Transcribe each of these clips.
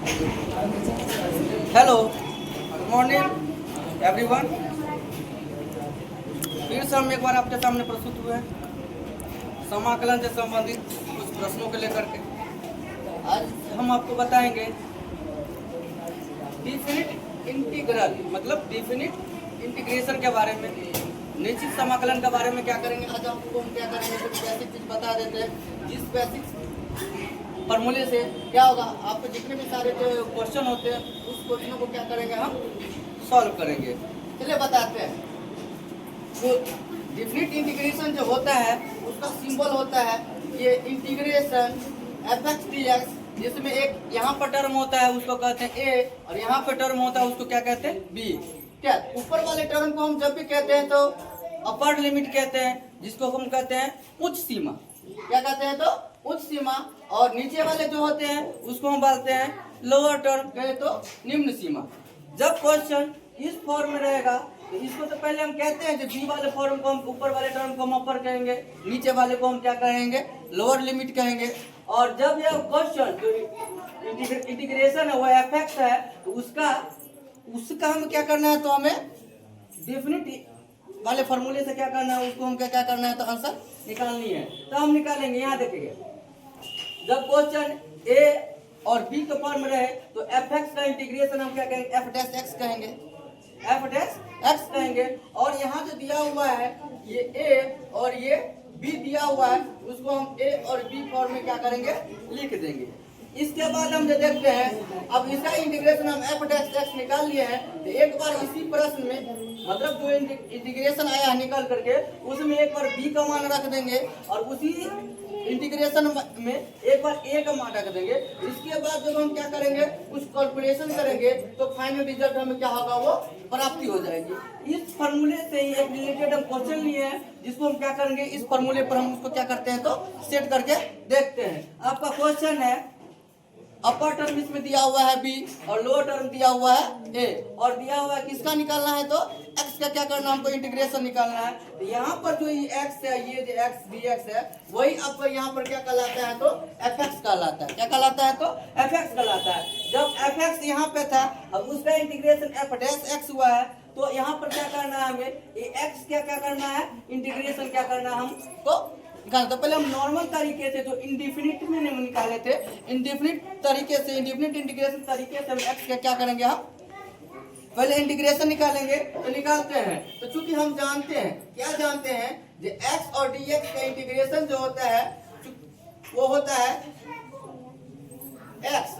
Hello, good morning everyone. फिर से हम एक बार आपके सामने प्रस्तुत हुए हैं समाकलन से संबंधित कुछ प्रश्नों को लेकर के। आज हम आपको बताएंगे डिफिनिट इंटीग्रल मतलब डिफिनिट इंटीग्रेशन के बारे में, निश्चित समाकलन के बारे में क्या करेंगे। आज आपको हम क्या करेंगे, कुछ बेसिक चीज बता देते हैं। जिस बेसिक फॉर्मूले से क्या होगा, आपको जितने भी सारे क्वेश्चन होते हैं उस क्वेश्चनों को क्या करेंगे, हम सॉल्व करेंगे। चलिए बताते हैं। तो डिफिनिट इंटीग्रेशन जो होता है उसका सिंबल होता है ये इंटीग्रेशन एफ डी एक्स, जिसमें एक यहाँ पर टर्म होता है उसको कहते हैं ए, और यहाँ पर टर्म होता है उसको क्या कहते हैं बी। क्या ऊपर वाले टर्म को हम जब भी कहते हैं तो अपर लिमिट कहते हैं, जिसको हम कहते हैं उच्च सीमा। क्या कहते हैं तो उच्च सीमा, और नीचे वाले जो होते हैं उसको हम बोलते हैं लोअर टर्म, कहे तो निम्न सीमा। जब क्वेश्चन इस फॉर्म में रहेगा तो इसको तो पहले हम कहते हैं, जो बी वाले फॉर्म को हम ऊपर वाले टर्म को हम अपर कहेंगे, नीचे वाले को हम क्या कहेंगे, लोअर लिमिट कहेंगे। और जब यह क्वेश्चन जो इंटीग्रेशन है वो एफ एक्स है तो उसका हम क्या करना है, तो हमें डेफिनेट वाले फॉर्मूले से क्या करना है, उसको हम क्या करना है, तो आंसर निकालनी है। तो हम निकालेंगे। यहाँ देखिए, जब क्वेश्चन ए और बी के फॉर्म में रहे तो एफ एक्स का इंटीग्रेशन हम क्या कहेंगे, एफ डैश एक्स कहेंगे, एफ डैश एक्स कहेंगे। और यहाँ जो दिया हुआ है ये ए और ये बी दिया हुआ है, उसको हम ए और बी फॉर्म में क्या करेंगे, लिख देंगे। इसके बाद हम जो देखते हैं, अब इसका इंटीग्रेशन हम एफ डैश एक्स निकाल लिए हैं, तो एक बार इसी प्रश्न में मतलब जो इंटीग्रेशन आया है निकाल करके उसमें एक बार बी का मान रख देंगे और उसी इंटीग्रेशन में एक बार ए का मान रख देंगे। इसके बाद जब हम क्या करेंगे, कुछ कैलकुलेशन करेंगे तो फाइनल रिजल्ट हमें क्या होगा, वो प्राप्ति हो जाएगी। इस फॉर्मूले से ही एक रिलेटेड हम क्वेश्चन लिए हैं, जिसको हम क्या करेंगे, इस फॉर्मूले पर हम उसको क्या करते हैं, तो सेट करके देखते हैं। आपका क्वेश्चन है अपर टर्म इसमें दिया हुआ है बी और लोअर टर्म दिया हुआ है ए, और दिया हुआ है किसका निकालना है, तो एक्स का क्या करना है, हमको इंटीग्रेशन निकालना है। तो यहाँ पर जो ये एक्स है, ये जो एक्स डी एक्स है, वही आपको यहाँ पर क्या कहलाता है, तो एफ एक्स कहलाता है। क्या कहलाता है, तो एफ एक्स कहलाता है। जब एफ एक्स यहाँ पे था, अब उसका इंटीग्रेशन एफ डैश एक्स हुआ है, तो यहाँ पर क्या करना है हमें, ये एक्स क्या करना है, इंटीग्रेशन क्या करना है हमको निकालना। तो पहले हम नॉर्मल तरीके से जो इंडिफिनिट में निकाले थे, इंडिफिनिट तरीके से, इंडिफिनिट इंटीग्रेशन तरीके से हम एक्स का क्या करेंगे, हम पहले इंटीग्रेशन निकालेंगे। तो निकालते हैं, तो चूंकि हम जानते हैं, क्या जानते हैं, जो एक्स और डी एक्स का इंटीग्रेशन जो होता है वो होता है एक्स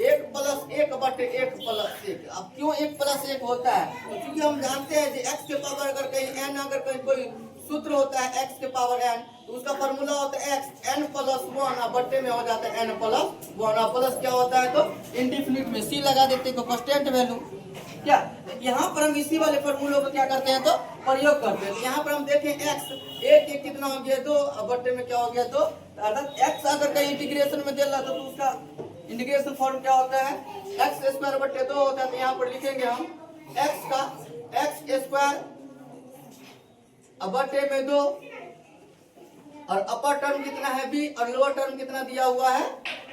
एक प्लस एक बटे एक प्लस एक। अब क्यों एक प्लस एक होता है, तो चूंकि हम जानते हैं कि एक्स के पावर अगर कहीं एन, अगर कहीं कोई सूत्र होता है एक्स के पावर एन, तो उसका फॉर्मूला होता है एक्स एन प्लस वन, और बट्टे में हो जाता है एन प्लस वन, और प्लस क्या होता है, तो इंडिफिनिट में सी लगा देते हैं, कांस्टेंट वैल्यू। क्या यहाँ पर हम इसी वाले फॉर्मूले को क्या करते हैं, तो प्रयोग करते हैं। यहाँ पर हम देखें एक्स एक कितना हो गया, दो, और बट्टे में क्या हो गया, दो। अर्थात एक्स अगर कहीं इंटीग्रेशन में दे रहा तो उसका इंटीग्रेशन फॉर्म क्या होता है, एक्स स्क्वायर बट्टे दो होता है। तो यहाँ पर लिखेंगे हम एक्स का एक्स स्क्वायर बट्टे में दो, और अपर टर्म कितना है बी, और लोअर टर्म कितना दिया हुआ है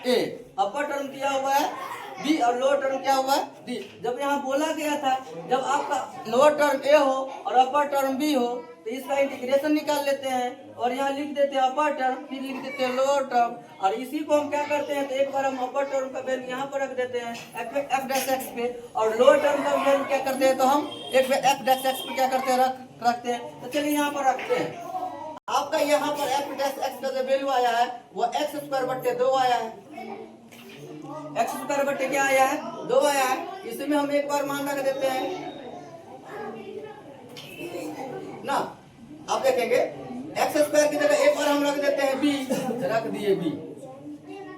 ए। अपर टर्म दिया हुआ है बी और लोअर टर्म क्या हुआ है डी। जब यहाँ बोला गया था, जब आपका लोअर टर्म ए हो और अपर टर्म बी हो, तो इसका इंटीग्रेशन निकाल लेते हैं और यहाँ लिख देते हैं अपर टर्म, फिर लिख देते हैं लोअर टर्म, और इसी को हम क्या करते हैं, तो एक बार हम अपर टर्म का वैल्यू यहाँ पर रख देते हैं एफ डैश एक्स पे, और लोअर टर्म का वैल्यू क्या करते हैं, तो हम एक एफ डैश एक्स पे क्या करते हैं, रखते हैं। तो चलिए यहाँ पर रखते हैं। आपका यहाँ पर एफ डैश एक्स का जो वैल्यू आया है वो एक्स स्क्वायर बट्टे दो आया है, एक्स स्क्वायर बट्टे क्या आया है, दो आया है। इसमें हम एक बार मान रख देते हैं ना, आप देखेंगे एक्स स्क्वायर की जगह एक बार हम रख देते हैं बी, रख दिए बी,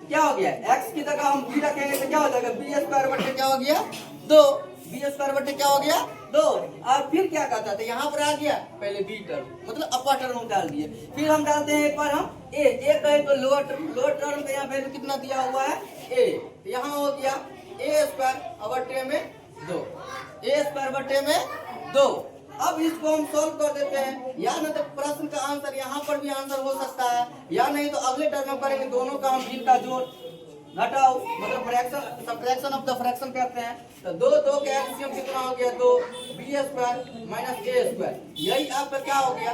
क्या हो गया, एक्स की जगह हम बी रखेंगे तो क्या हो जाएगा, बी स्क्वायर बट्टे क्या हो गया, दो, बी स्क्वायर बट्टे क्या हो गया, दो। और फिर क्या कहता था, यहाँ पर आ गया पहले बी टर्म, मतलब अपर टर्म हम डाल दिए। फिर हम डालते हैं एक बार हम ए कहें तो लोअर टर्म का यहाँ वैल्यू कितना दिया हुआ है ए, यहाँ हो गया ए स्क्वायर बट्टे में दो, ए स्क्वायर बट्टे में दो। अब इसको हम सॉल्व कर देते हैं, या नहीं तो प्रश्न का आंसर यहाँ पर भी आंसर हो सकता है, या नहीं तो अगले टर्म में करेंगे, दोनों का हम जिनका जोड़ घटाओ मतलब fraction, subtraction of the fraction करते हैं। तो दो दो का एलसीएम कितना हो गया, 2 बी स्क्वायर माइनस ए स्क्वायर, यही आपका क्या हो गया,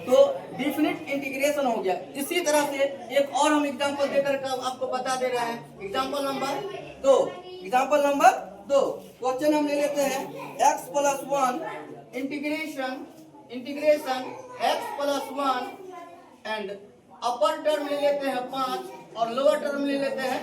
तो डिफिनिट इंटीग्रेशन हो गया। इसी तरह से एक और हम एग्जांपल देकर आपको बता दे रहे हैं। Example number 2, example number 2 question हम ले लेते हैं x plus 1 integration x plus 1 and upper term ले लेते हैं 5 और लोअर टर्म ले लेते हैं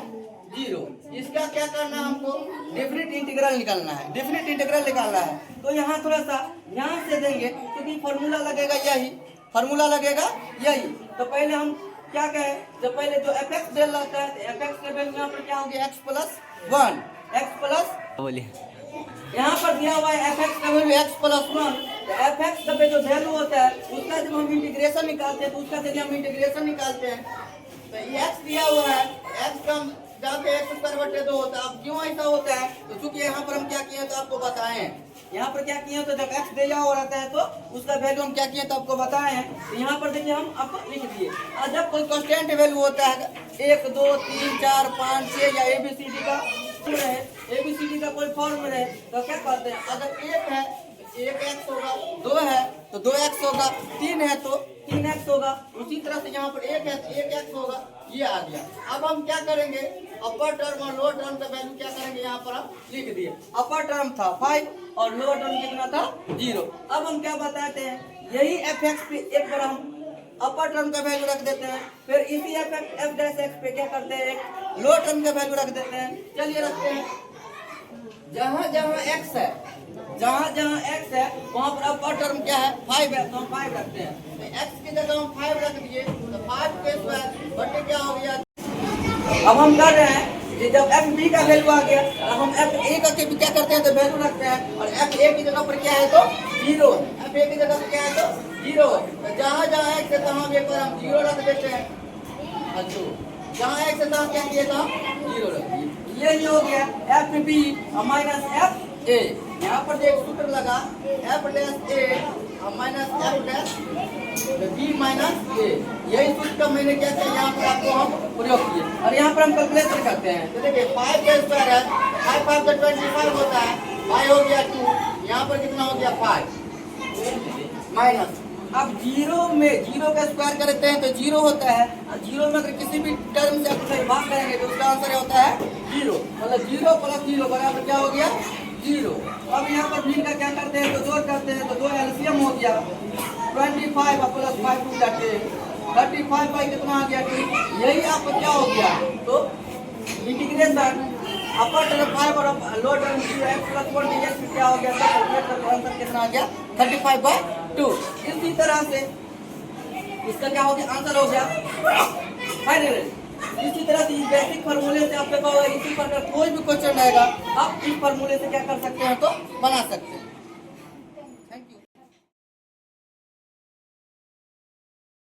0। इसका क्या करना है, हमको डेफिनिट इंटीग्रल निकालना है, डेफिनिट इंटीग्रल निकालना है। तो यहाँ थोड़ा सा ध्यान से देंगे क्योंकि फॉर्मूला लगेगा यही, फॉर्मूला लगेगा यही। तो पहले हम क्या कहें, जब पहले जो एफ एक्स डेल रहता है तो एफ एक्स के वैल्यू यहाँ पर क्या हो गया, x प्लस 1, x प्लस, बोलिए यहाँ पर दिया हुआ है एफ एक्स का वैल्यू x प्लस 1। तो एफ एक्स का जो वैल्यू होता है उसका जब हम इंटीग्रेशन निकालते हैं तो उसका जब हम इंटीग्रेशन निकालते हैं तो ये x दिया हुआ है, x का जाके x स्क्वायर बटे 2 होता है। अब क्यों ऐसा होता है, तो चूंकि यहाँ पर हम क्या किए तो आपको बताएं, यहाँ पर क्या किए तो जब x दिया हुआ रहता है तो उसका वैल्यू हम क्या किए तो आपको बताए हैं। तो यहाँ पर देखिए हम आपको लिख दिए। और जब कोई कांस्टेंट वैल्यू होता है 1 2 3 4 5 6 या ABCD का रहे, ABCD का कोई फॉर्म रहे तो क्या करते हैं, अगर 1 है 1x होगा, 2 है तो 2x होगा, 3 है तो 3x होगा। उसी तरह से यहाँ पर 1 है तो 1x होगा, ये आ गया। अब हम क्या करेंगे, अपर टर्म और लोअर टर्म का वैल्यू क्या करेंगे, यहाँ पर हम लिख दिए। अपर टर्म था 5 और लोअर टर्म कितना था 0। अब हम क्या बताते हैं, यही एफ एक्स पे एक बार हम अपर टर्म का वैल्यू रख देते हैं, फिर इसी एफ डैश एक्स पे क्या करते हैं, एक लोअर टर्म का वैल्यू रख देते हैं। चलिए रखते हैं, जहाँ जहाँ x है, जहाँ जहाँ x है वहाँ पर अपर टर्म क्या है 5 है, तो हम 5 रखते हैं। तो x की जगह हम 5 रख दिए तो 5 के स्क्वायर बटे क्या हो गया। अब हम कर रहे हैं कि जब एफ बी का वैल्यू आ गया तो हम एफ ए का क्या करते हैं तो वैल्यू रखते हैं, और एफ ए की जगह पर क्या है तो 0, एफ ए की जगह पर क्या है तो 0। तो जहाँ जहाँ x है तहाँ एक बार हम 0 रख देते हैं। अच्छा, जहाँ x है तहाँ क्या किया था 0 रख दिए। यही हो गया F B minus F A. यहाँ पर जो एक सूत्र लगा F dash A minus F dash B minus A, यही सूत्र का मैंने क्या किया यहाँ पर आपको हम प्रयोग किए। और यहाँ पर हम कैलकुलेशन करते हैं तो देखिए 5 का स्क्वायर है, 5 5 का 25 होता है, 5 हो गया 2, यहाँ पर कितना हो गया 5 माइनस। अब 0 में 0 का स्क्वायर करते हैं तो 0 होता है, और 0 में अगर किसी भी टर्म से आप भाग करेंगे तो उसका आंसर होता है 0, मतलब 0 प्लस 0 बराबर क्या हो गया 0। अब यहाँ पर भी का क्या करते हैं तो जोड़ करते हैं तो 2 एलसीएम हो गया 25 प्लस 5 2 35 बाई कितना आ गया 2। यही आपको क्या हो गया तो इंटीग्रेशन अपर टर्म 5 और लोअर टर्म 0 प्लस 1 डीएक्स क्या हो गया तो कैलकुलेट करके आंसर कितना आ गया 35/2। इसी तरह से इसका क्या हो गया आंसर हो गया फाइनल। इसी तरह से इस बेसिक फार्मूले से आपको इसी पर कोई भी क्वेश्चन आएगा आप इस फार्मूले से क्या कर सकते हैं तो बना सकते हैं।